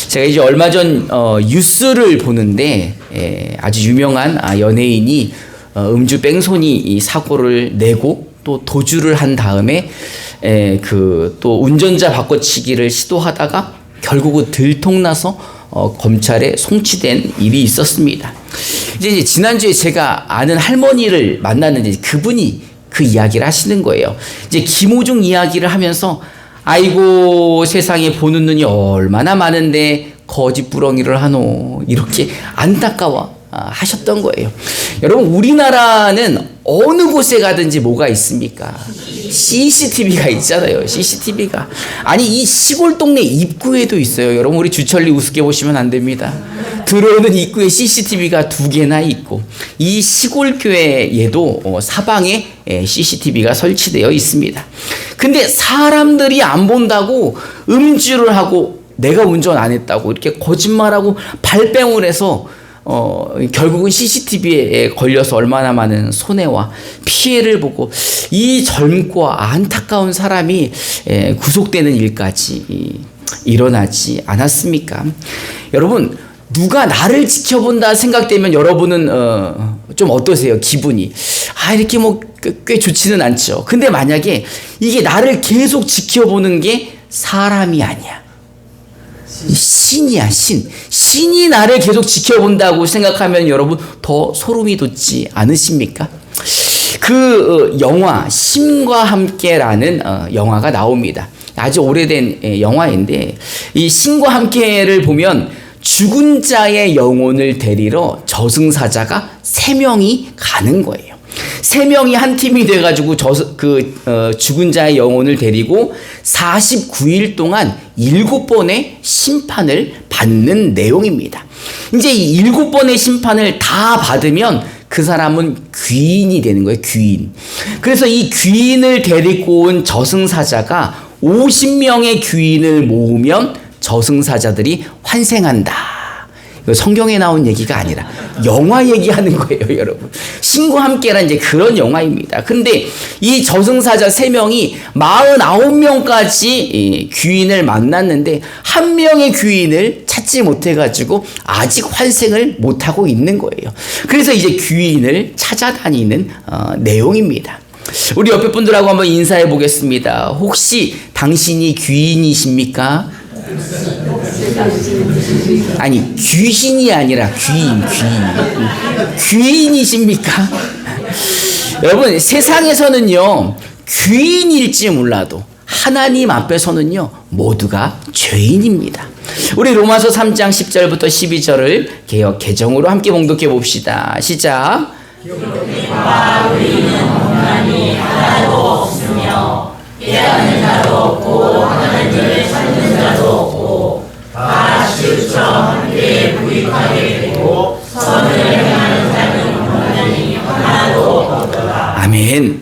제가 이제 얼마 전 뉴스를 보는데 아주 유명한 연예인이 음주 뺑소니 이 사고를 내고 또 도주를 한 다음에 또 운전자 바꿔치기를 시도하다가 결국은 들통나서 검찰에 송치된 일이 있었습니다. 이제 지난주에 제가 아는 할머니를 만났는데 그분이 그 이야기를 하시는 거예요. 이제 김호중 이야기를 하면서 아이고 세상에 보는 눈이 얼마나 많은데 거짓부렁이를 하노 이렇게 안타까워 하셨던 거예요. 여러분 우리나라는 어느 곳에 가든지 뭐가 있습니까? CCTV가 있잖아요. CCTV가. 아니 이 시골 동네 입구에도 있어요. 여러분 우리 주천리 우습게 보시면 안 됩니다. 들어오는 입구에 CCTV가 2개나 있고 이 시골 교회에도 사방에 CCTV가 설치되어 있습니다. 근데 사람들이 안 본다고 음주를 하고 내가 운전 안 했다고 이렇게 거짓말하고 발뺌을 해서 결국은 CCTV에 걸려서 얼마나 많은 손해와 피해를 보고 이 젊고 안타까운 사람이 구속되는 일까지 일어나지 않았습니까? 여러분 누가 나를 지켜본다 생각되면 여러분은 좀 어떠세요? 기분이 이렇게 뭐 꽤 좋지는 않죠. 근데 만약에 이게 나를 계속 지켜보는 게 사람이 아니야. 신이야, 신이 나를 계속 지켜본다고 생각하면 여러분 더 소름이 돋지 않으십니까? 그 영화 신과 함께라는 영화가 나옵니다. 아주 오래된 영화인데 이 신과 함께를 보면 죽은 자의 영혼을 데리러 저승사자가 3명이 가는 거예요. 3명이 한 팀이 돼가지고 죽은 자의 영혼을 데리고 49일 동안 7번의 심판을 받는 내용입니다. 이제 이 7번의 심판을 다 받으면 그 사람은 귀인이 되는 거예요. 귀인. 그래서 이 귀인을 데리고 온 저승사자가 50명의 귀인을 모으면 저승사자들이 환생한다. 성경에 나온 얘기가 아니라 영화 얘기하는 거예요, 여러분. 신과 함께란 이제 그런 영화입니다. 근데 이 저승사자 3명이 49명까지 귀인을 만났는데 한 명의 귀인을 찾지 못해가지고 아직 환생을 못하고 있는 거예요. 그래서 이제 귀인을 찾아다니는 내용입니다. 우리 옆에 분들하고 한번 인사해 보겠습니다. 혹시 당신이 귀인이십니까? 아니 귀신이 아니라 귀인이십니까? 여러분 세상에서는요 귀인일지 몰라도 하나님 앞에서는요 모두가 죄인입니다. 우리 로마서 3장 10절부터 12절을 개역 개정으로 함께 봉독해 봅시다. 시작. 우리는 하나님 하나도 없으며 깨닫는 자도 없고 하나님을 찾는 자도 없고 다 실처럼 함께 부익하게 되고 선을 행하는 자는 하나님 하나도 없도다. 아멘.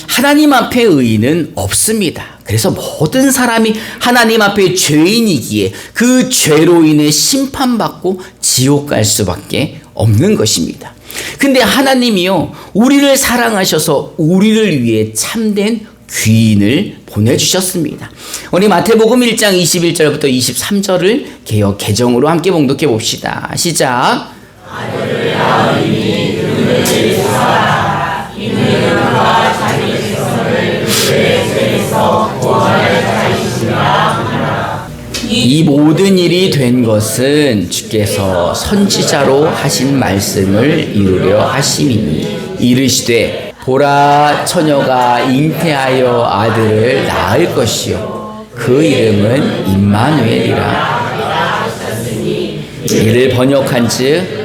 하나님 앞에 의인은 없습니다. 그래서 모든 사람이 하나님 앞에 죄인이기에 그 죄로 인해 심판받고 지옥 갈 수밖에 없는 것입니다. 근데 하나님이요 우리를 사랑하셔서 우리를 위해 참된 귀인을 보내주셨습니다. 우리 마태복음 1장 21절부터 23절을 개역 개정으로 함께 봉독해 봅시다. 시작. 할렐루야. 이미 그를 사랑하라. 이는 그가 자기 백성을 그의 죄에서 구원할 자이시라. 이 모든 일이 된 것은 주께서 선지자로 하신 말씀을 이루려 하심이니 이르시되 보라 처녀가 잉태하여 아들을 낳을 것이요 그 이름은 임마누엘이라. 이를 번역한즉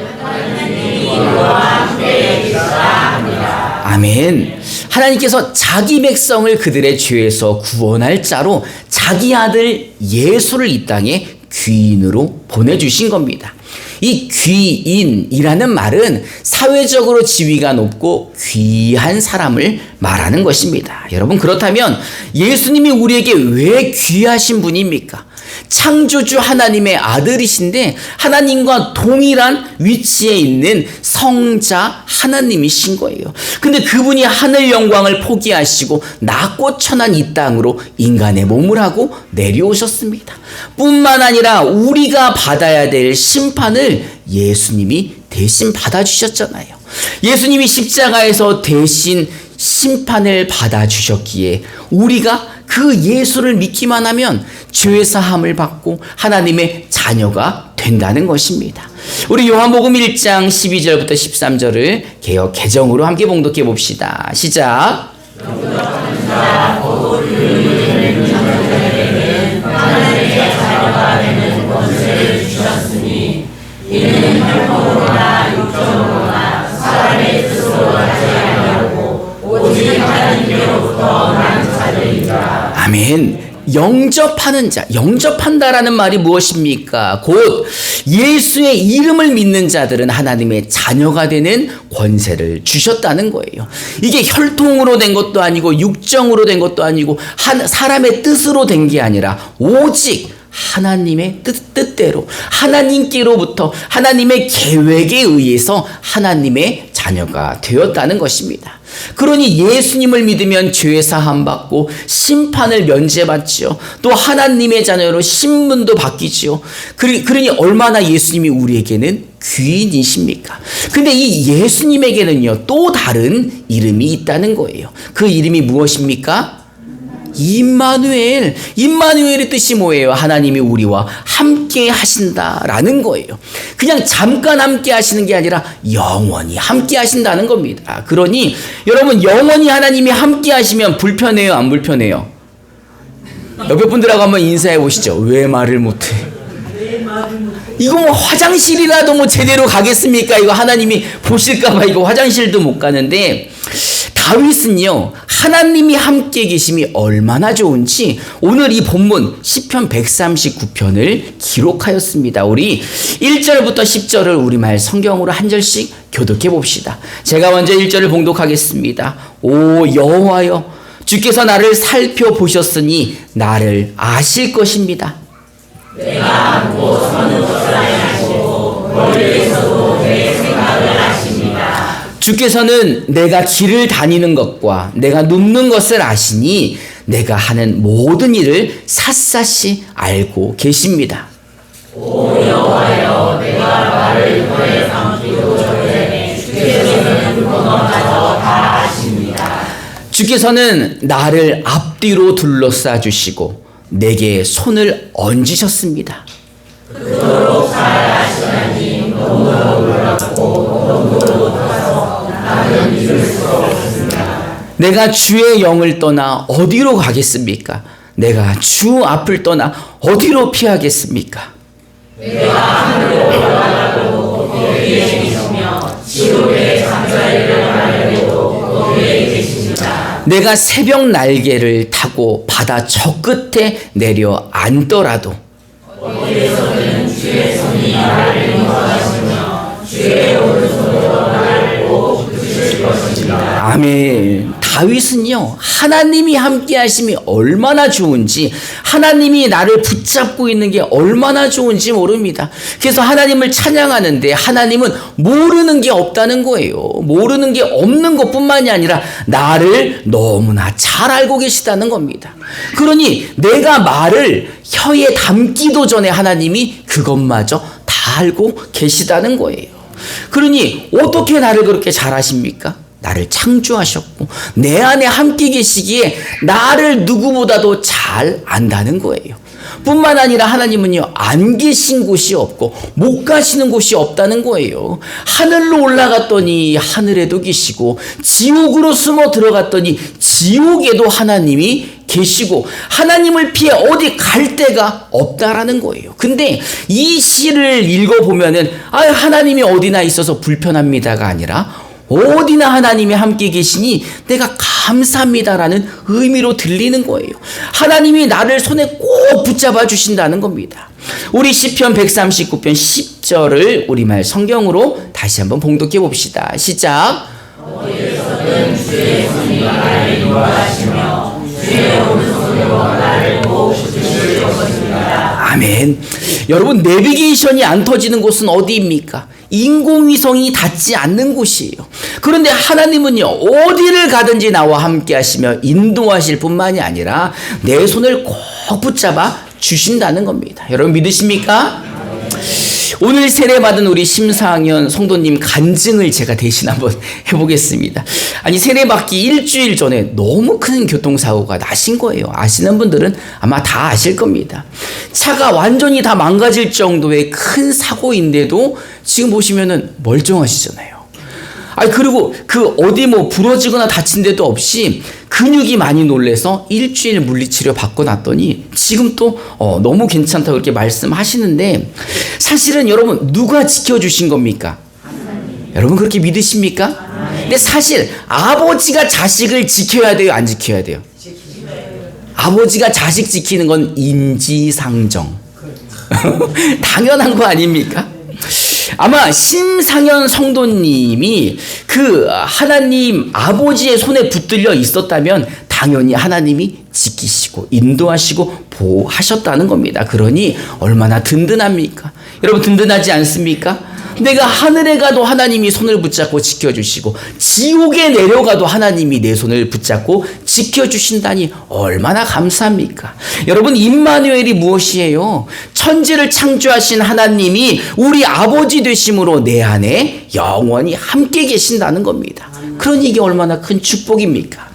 아멘. 하나님께서 자기 백성을 그들의 죄에서 구원할 자로 자기 아들 예수를 이 땅에 귀인으로 보내주신 겁니다. 이 귀인이라는 말은 사회적으로 지위가 높고 귀한 사람을 말하는 것입니다. 여러분 그렇다면 예수님이 우리에게 왜 귀하신 분입니까? 창조주 하나님의 아들이신데 하나님과 동일한 위치에 있는 성자 하나님이신 거예요. 근데 그분이 하늘 영광을 포기하시고 낮고 천한 이 땅으로 인간의 몸을 하고 내려오셨습니다. 뿐만 아니라 우리가 받아야 될 심판을 예수님이 대신 받아주셨잖아요. 예수님이 십자가에서 대신 심판을 받아주셨기에 우리가 그 예수를 믿기만 하면 죄 사함을 받고 하나님의 자녀가 된다는 것입니다. 우리 요한복음 1장 12절부터 13절을 개역 개정으로 함께 봉독해 봅시다. 시작. 하나님의 자녀가 되는 권세를 주셨으니 이는 혈통으로나 육정으로나 사람의 뜻으로 하지 아니하고 오직 하나님께로부터 난 자들이라. 아멘. 영접하는 자, 영접한다라는 말이 무엇입니까? 곧 예수의 이름을 믿는 자들은 하나님의 자녀가 되는 권세를 주셨다는 거예요. 이게 혈통으로 된 것도 아니고 육정으로 된 것도 아니고 사람의 뜻으로 된 게 아니라 오직 하나님의 뜻대로 하나님께로부터 하나님의 계획에 의해서 하나님의 자녀가 되었다는 것입니다. 그러니 예수님을 믿으면 죄 사함 받고 심판을 면제받지요. 또 하나님의 자녀로 신분도 바뀌지요. 그러니 얼마나 예수님이 우리에게는 귀인이십니까? 근데 이 예수님에게는요 또 다른 이름이 있다는 거예요. 그 이름이 무엇입니까? 임마누엘. 임마누엘의 뜻이 뭐예요? 하나님이 우리와 함께 하신다라는 거예요. 그냥 잠깐 함께 하시는 게 아니라 영원히 함께 하신다는 겁니다. 그러니 여러분 영원히 하나님이 함께 하시면 불편해요? 안 불편해요? 옆에 분들하고 한번 인사해 보시죠. 왜 말을 못해? 이거 뭐 화장실이라도 뭐 제대로 가겠습니까? 이거 하나님이 보실까봐 이거 화장실도 못 가는데 다윗은요 하나님이 함께 계심이 얼마나 좋은지 오늘 이 본문 시편 139편을 기록하였습니다. 우리 1절부터 10절을 우리말 성경으로 한 절씩 교독해 봅시다. 제가 먼저 1절을 봉독하겠습니다. 오 여호와여 주께서 나를 살펴보셨으니 나를 아실 것입니다. 내가 앉고 서는 것을 아시고 멀리에서도 내 생각을 아십니다. 주께서는 내가 길을 다니는 것과 내가 눕는 것을 아시니 내가 하는 모든 일을 샅샅이 알고 계십니다. 오 여호와여 내가 말을 혀에 삼키도 전에 주께서는 그것마저 다 아십니다. 주께서는 나를 앞뒤로 둘러싸 주시고 내게 손을 얹으셨습니다. 그토록 잘 아시다니 너무도 놀랍고 너무도 높아서 나는 믿을 수 없습니다. 내가 주의 영을 떠나 어디로 가겠습니까? 내가 주 앞을 떠나 어디로 피하겠습니까? 내가 하늘로 올라가도 거기에 계시며 지옥에 잠자리를 하려도 거기에 계십니다. 내가 새벽 날개를 타고 바다 저 끝에 내려 앉더라도 어디에서는 주의 손이 나를 인도하시며 주의 오른손으로 나를 꼭 붙이실 것입니다. 아멘. 다윗은요 하나님이 함께 하심이 얼마나 좋은지 하나님이 나를 붙잡고 있는 게 얼마나 좋은지 모릅니다. 그래서 하나님을 찬양하는데 하나님은 모르는 게 없다는 거예요. 모르는 게 없는 것뿐만이 아니라 나를 너무나 잘 알고 계시다는 겁니다. 그러니 내가 말을 혀에 담기도 전에 하나님이 그것마저 다 알고 계시다는 거예요. 그러니 어떻게 나를 그렇게 잘 아십니까? 나를 창조하셨고 내 안에 함께 계시기에 나를 누구보다도 잘 안다는 거예요. 뿐만 아니라 하나님은요 안 계신 곳이 없고 못 가시는 곳이 없다는 거예요. 하늘로 올라갔더니 하늘에도 계시고 지옥으로 숨어 들어갔더니 지옥에도 하나님이 계시고 하나님을 피해 어디 갈 데가 없다라는 거예요. 근데 이 시를 읽어보면은 하나님이 어디나 있어서 불편합니다가 아니라 어디나 하나님이 함께 계시니 내가 감사합니다라는 의미로 들리는 거예요. 하나님이 나를 손에 꼭 붙잡아 주신다는 겁니다. 우리 시편 139편 10절을 우리말 성경으로 다시 한번 봉독해 봅시다. 시작. 어디에서든 주의 손이 나를 인도하시며 주의 오른손으로 나를 꼭 붙이실 것입니다. 아멘. 여러분, 내비게이션이 안 터지는 곳은 어디입니까? 인공위성이 닿지 않는 곳이에요. 그런데 하나님은요, 어디를 가든지 나와 함께 하시며 인도하실 뿐만이 아니라 내 손을 꼭 붙잡아 주신다는 겁니다. 여러분 믿으십니까? 오늘 세례받은 우리 심상현 성도님 간증을 제가 대신 한번 해보겠습니다. 아니, 세례받기 일주일 전에 너무 큰 교통사고가 나신 거예요. 아시는 분들은 아마 다 아실 겁니다. 차가 완전히 다 망가질 정도의 큰 사고인데도 지금 보시면은 멀쩡하시잖아요. 아니, 그리고 그 어디 뭐 부러지거나 다친 데도 없이 근육이 많이 놀래서 일주일 물리치료 받고 났더니 지금 또 너무 괜찮다고 그렇게 말씀하시는데, 사실은 여러분 누가 지켜주신 겁니까? 여러분 그렇게 믿으십니까? 근데 사실 아버지가 자식을 지켜야 돼요, 안 지켜야 돼요? 아버지가 자식 지키는 건 인지상정. 당연한 거 아닙니까? 아마 심상현 성도님이 그 하나님 아버지의 손에 붙들려 있었다면 당연히 하나님이 지키시고 인도하시고 보호하셨다는 겁니다. 그러니 얼마나 든든합니까? 여러분 든든하지 않습니까? 내가 하늘에 가도 하나님이 손을 붙잡고 지켜주시고 지옥에 내려가도 하나님이 내 손을 붙잡고 지켜주신다니 얼마나 감사합니까? 여러분, 임마누엘이 무엇이에요? 천지를 창조하신 하나님이 우리 아버지 되심으로 내 안에 영원히 함께 계신다는 겁니다. 그러니 이게 얼마나 큰 축복입니까?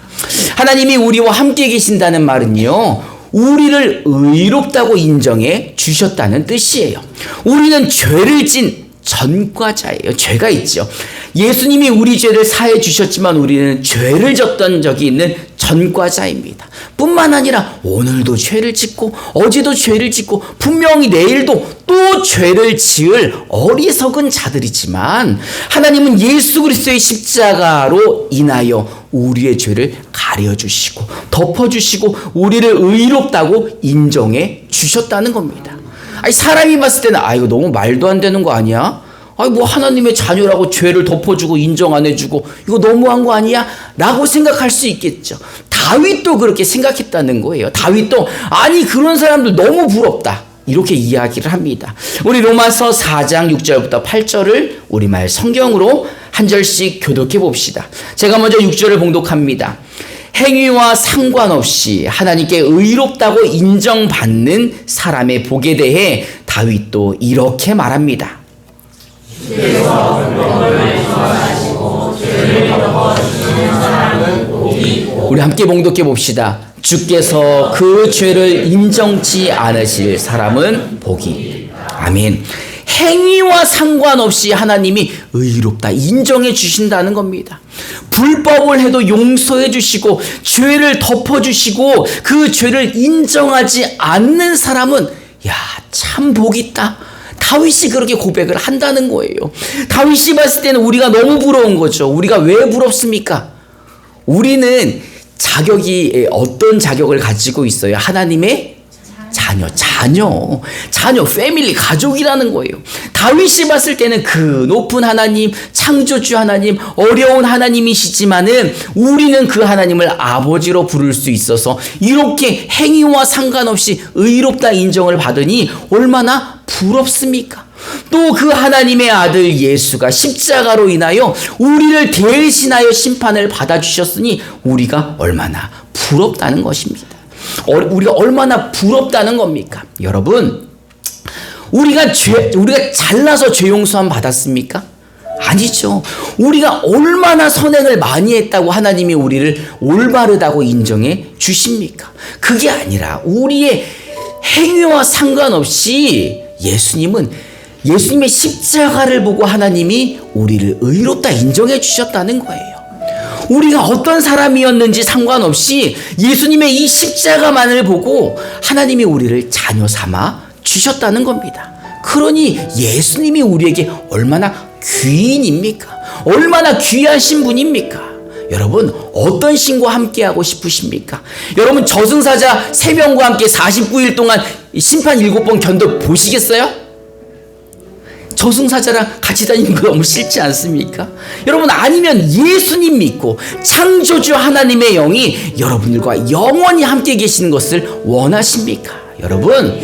하나님이 우리와 함께 계신다는 말은요, 우리를 의롭다고 인정해 주셨다는 뜻이에요. 우리는 죄를 진 전과자예요. 죄가 있죠. 예수님이 우리 죄를 사해 주셨지만 우리는 죄를 졌던 적이 있는 전과자입니다. 뿐만 아니라 오늘도 죄를 짓고 어제도 죄를 짓고 분명히 내일도 또 죄를 지을 어리석은 자들이지만 하나님은 예수 그리스도의 십자가로 인하여 우리의 죄를 가려주시고 덮어주시고 우리를 의롭다고 인정해 주셨다는 겁니다. 아니, 사람이 봤을 때는 이거 너무 말도 안 되는 거 아니야? 아니, 뭐 하나님의 자녀라고 죄를 덮어주고 인정 안 해주고 이거 너무한 거 아니야? 라고 생각할 수 있겠죠. 다윗도 그렇게 생각했다는 거예요. 다윗도 아니, 그런 사람들 너무 부럽다, 이렇게 이야기를 합니다. 우리 로마서 4장 6절부터 8절을 우리말 성경으로 한 절씩 교독해 봅시다. 제가 먼저 6절을 봉독합니다. 행위와 상관없이 하나님께 의롭다고 인정받는 사람의 복에 대해 다윗도 이렇게 말합니다. 우리 함께 봉독해 봅시다. 주께서 그 죄를 인정치 않으실 사람은 복이. 아멘. 행위와 상관없이 하나님이 의롭다 인정해 주신다는 겁니다. 불법을 해도 용서해 주시고 죄를 덮어 주시고 그 죄를 인정하지 않는 사람은 참 복이 있다. 다윗이 그렇게 고백을 한다는 거예요. 다윗이 봤을 때는 우리가 너무 부러운 거죠. 우리가 왜 부럽습니까? 우리는 자격이 어떤 자격을 가지고 있어요? 하나님의 자녀, 패밀리, 가족이라는 거예요. 다윗이 봤을 때는 그 높은 하나님, 창조주 하나님, 어려운 하나님이시지만은 우리는 그 하나님을 아버지로 부를 수 있어서 이렇게 행위와 상관없이 의롭다 인정을 받으니 얼마나 부럽습니까? 또 그 하나님의 아들 예수가 십자가로 인하여 우리를 대신하여 심판을 받아주셨으니 우리가 얼마나 부럽다는 것입니다. 우리가 얼마나 부럽다는 겁니까? 여러분, 우리가 잘나서 죄 용서함 받았습니까? 아니죠. 우리가 얼마나 선행을 많이 했다고 하나님이 우리를 올바르다고 인정해 주십니까? 그게 아니라 우리의 행위와 상관없이 예수님의 십자가를 보고 하나님이 우리를 의롭다 인정해 주셨다는 거예요. 우리가 어떤 사람이었는지 상관없이 예수님의 이 십자가만을 보고 하나님이 우리를 자녀 삼아 주셨다는 겁니다. 그러니 예수님이 우리에게 얼마나 귀인입니까? 얼마나 귀하신 분입니까? 여러분, 어떤 신과 함께하고 싶으십니까? 여러분, 저승사자 3명과 함께 49일 동안 심판 7번 견뎌 보시겠어요? 저승사자랑 같이 다니는 거 너무 싫지 않습니까? 여러분, 아니면 예수님 믿고 창조주 하나님의 영이 여러분들과 영원히 함께 계시는 것을 원하십니까? 여러분,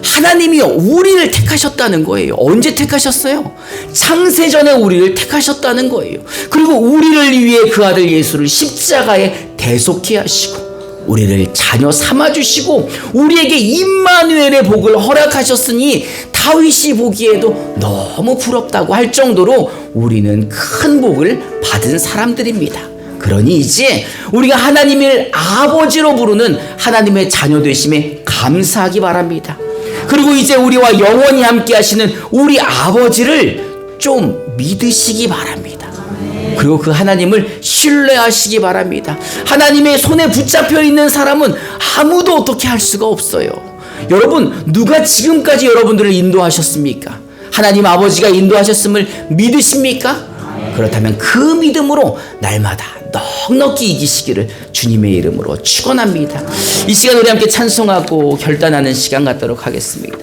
하나님이 우리를 택하셨다는 거예요. 언제 택하셨어요? 창세전에 우리를 택하셨다는 거예요. 그리고 우리를 위해 그 아들 예수를 십자가에 대속케 하시고 우리를 자녀 삼아주시고 우리에게 임마누엘의 복을 허락하셨으니 다윗이 보기에도 너무 부럽다고 할 정도로 우리는 큰 복을 받은 사람들입니다. 그러니 이제 우리가 하나님을 아버지로 부르는 하나님의 자녀 되심에 감사하기 바랍니다. 그리고 이제 우리와 영원히 함께 하시는 우리 아버지를 좀 믿으시기 바랍니다. 그리고 그 하나님을 신뢰하시기 바랍니다. 하나님의 손에 붙잡혀 있는 사람은 아무도 어떻게 할 수가 없어요. 여러분, 누가 지금까지 여러분들을 인도하셨습니까? 하나님 아버지가 인도하셨음을 믿으십니까? 그렇다면 그 믿음으로 날마다 넉넉히 이기시기를 주님의 이름으로 축원합니다. 이 시간 우리 함께 찬송하고 결단하는 시간 갖도록 하겠습니다.